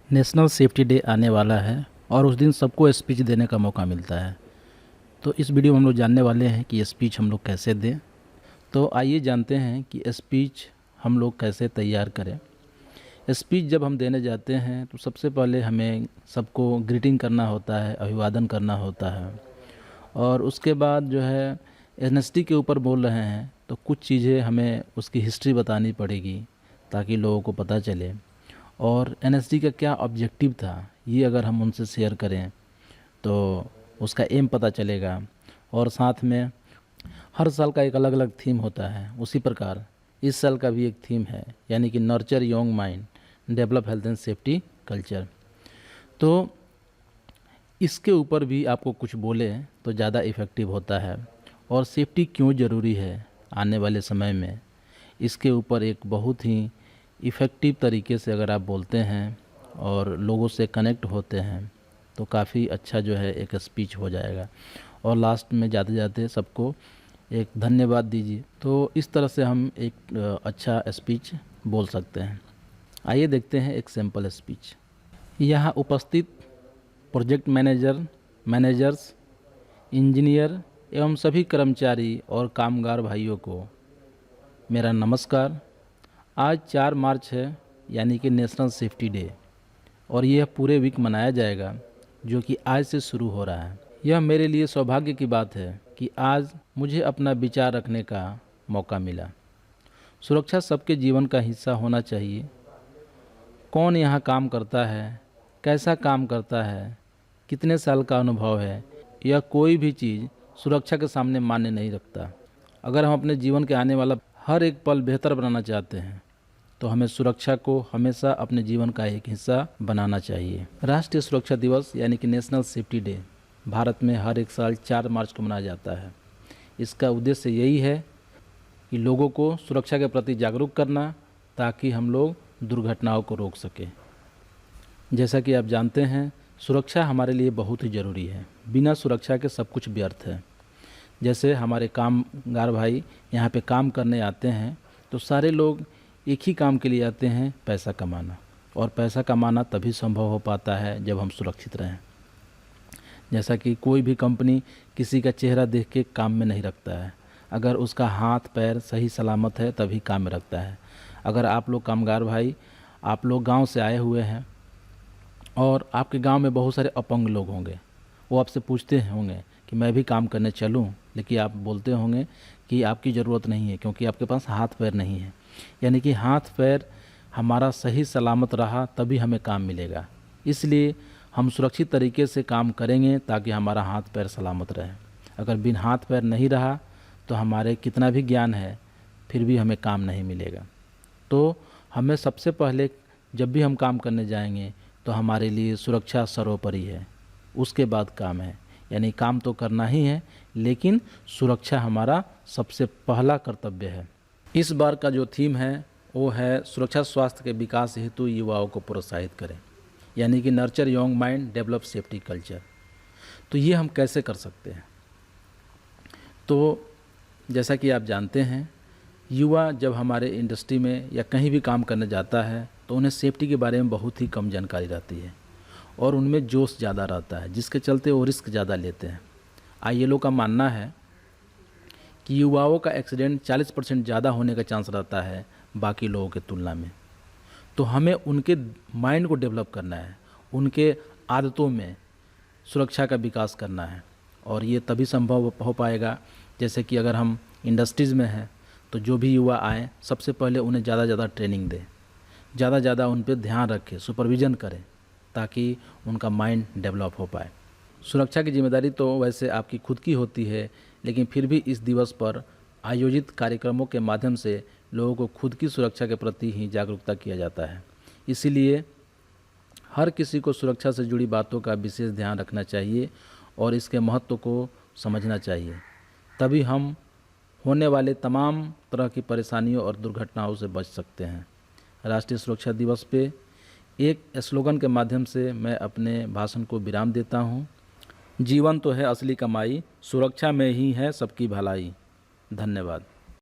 National safety day आने वाला है और उस दिन सबको स्पीच देने का मौका मिलता है। तो इस वीडियो में हम लोग जानने वाले हैं कि स्पीच हम लोग कैसे दें। तो आइए जानते हैं कि स्पीच हम लोग कैसे तैयार करें। स्पीच जब हम देने जाते हैं तो सबसे पहले हमें सबको ग्रीटिंग करना होता है, अभिवादन करना होता है। और उसके बाद जो है एनएसटी के ऊपर बोल रहे हैं तो कुछ चीज़ें हमें उसकी हिस्ट्री बतानी पड़ेगी ताकि लोगों को पता चले। और एनएसडी का क्या ऑब्जेक्टिव था, ये अगर हम उनसे शेयर करें तो उसका एम पता चलेगा। और साथ में हर साल का एक अलग अलग थीम होता है, उसी प्रकार इस साल का भी एक थीम है, यानी कि nurture young mind, develop health and safety culture. तो इसके ऊपर भी आपको कुछ बोले तो ज़्यादा इफ़ेक्टिव होता है। और सेफ्टी क्यों ज़रूरी है आने वाले समय में, इसके ऊपर एक बहुत ही इफ़ेक्टिव तरीके से अगर आप बोलते हैं और लोगों से कनेक्ट होते हैं तो काफ़ी अच्छा जो है एक स्पीच हो जाएगा। और लास्ट में जाते जाते सबको एक धन्यवाद दीजिए। तो इस तरह से हम एक अच्छा स्पीच बोल सकते हैं। आइए देखते हैं एक सैम्पल स्पीच। यहाँ उपस्थित प्रोजेक्ट मैनेजर्स, इंजीनियर एवं सभी कर्मचारी और कामगार भाइयों को मेरा नमस्कार। आज 4 मार्च है, यानी कि नेशनल सेफ्टी डे, और यह पूरे वीक मनाया जाएगा जो कि आज से शुरू हो रहा है। यह मेरे लिए सौभाग्य की बात है कि आज मुझे अपना विचार रखने का मौका मिला। सुरक्षा सबके जीवन का हिस्सा होना चाहिए। कौन यहाँ काम करता है, कैसा काम करता है, कितने साल का अनुभव है, यह कोई भी चीज़ सुरक्षा के सामने मान्य नहीं रखता। अगर हम अपने जीवन के आने वाला हर एक पल बेहतर बनाना चाहते हैं तो हमें सुरक्षा को हमेशा अपने जीवन का एक हिस्सा बनाना चाहिए। राष्ट्रीय सुरक्षा दिवस यानी कि नेशनल सेफ्टी डे भारत में हर एक साल 4 मार्च को मनाया जाता है। इसका उद्देश्य यही है कि लोगों को सुरक्षा के प्रति जागरूक करना, ताकि हम लोग दुर्घटनाओं को रोक सकें। जैसा कि आप जानते हैं, सुरक्षा हमारे लिए बहुत ही ज़रूरी है। बिना सुरक्षा के सब कुछ व्यर्थ है। जैसे हमारे कामगार भाई यहाँ पे काम करने आते हैं तो सारे लोग एक ही काम के लिए आते हैं, पैसा कमाना। और पैसा कमाना तभी संभव हो पाता है जब हम सुरक्षित रहें। जैसा कि कोई भी कंपनी किसी का चेहरा देख के काम में नहीं रखता है, अगर उसका हाथ पैर सही सलामत है तभी काम में रखता है। अगर आप लोग कामगार भाई, आप लोग गांव से आए हुए हैं और आपके गांव में बहुत सारे अपंग लोग होंगे, वो आपसे पूछते होंगे कि मैं भी काम करने चलूं, लेकिन आप बोलते होंगे कि आपकी ज़रूरत नहीं है क्योंकि आपके पास हाथ पैर नहीं है। यानी कि हाथ पैर हमारा सही सलामत रहा तभी हमें काम मिलेगा। इसलिए हम सुरक्षित तरीके से काम करेंगे ताकि हमारा हाथ पैर सलामत रहे। अगर बिन हाथ पैर नहीं रहा तो हमारे कितना भी ज्ञान है फिर भी हमें काम नहीं मिलेगा। तो हमें सबसे पहले जब भी हम काम करने जाएंगे तो हमारे लिए सुरक्षा सर्वोपरि है, उसके बाद काम है। यानी काम तो करना ही है, लेकिन सुरक्षा हमारा सबसे पहला कर्तव्य है। इस बार का जो थीम है वो है सुरक्षा स्वास्थ्य के विकास हेतु युवाओं को प्रोत्साहित करें, यानी कि nurture young mind, develop safety culture. तो ये हम कैसे कर सकते हैं? तो जैसा कि आप जानते हैं, युवा जब हमारे इंडस्ट्री में या कहीं भी काम करने जाता है तो उन्हें सेफ्टी के बारे में बहुत ही कम जानकारी रहती है और उनमें जोश ज़्यादा रहता है, जिसके चलते वो रिस्क ज़्यादा लेते हैं। आईएलओ का मानना है कि युवाओं का एक्सीडेंट 40% ज़्यादा होने का चांस रहता है बाकी लोगों की तुलना में। तो हमें उनके माइंड को डेवलप करना है, उनके आदतों में सुरक्षा का विकास करना है। और ये तभी संभव हो पाएगा जैसे कि अगर हम इंडस्ट्रीज़ में हैं तो जो भी युवा आए सबसे पहले उन्हें ज़्यादा ट्रेनिंग दें, ज़्यादा उन पर ध्यान रखें, सुपरविज़न करें, ताकि उनका माइंड डेवलप हो पाए। सुरक्षा की जिम्मेदारी तो वैसे आपकी खुद की होती है, लेकिन फिर भी इस दिवस पर आयोजित कार्यक्रमों के माध्यम से लोगों को खुद की सुरक्षा के प्रति ही जागरूकता किया जाता है। इसीलिए हर किसी को सुरक्षा से जुड़ी बातों का विशेष ध्यान रखना चाहिए और इसके महत्व को समझना चाहिए। तभी हम होने वाले तमाम तरह की परेशानियों और दुर्घटनाओं से बच सकते हैं। राष्ट्रीय सुरक्षा दिवस पे एक स्लोगन के माध्यम से मैं अपने भाषण को विराम देता हूँ। जीवन तो है असली कमाई, सुरक्षा में ही है सबकी भलाई। धन्यवाद।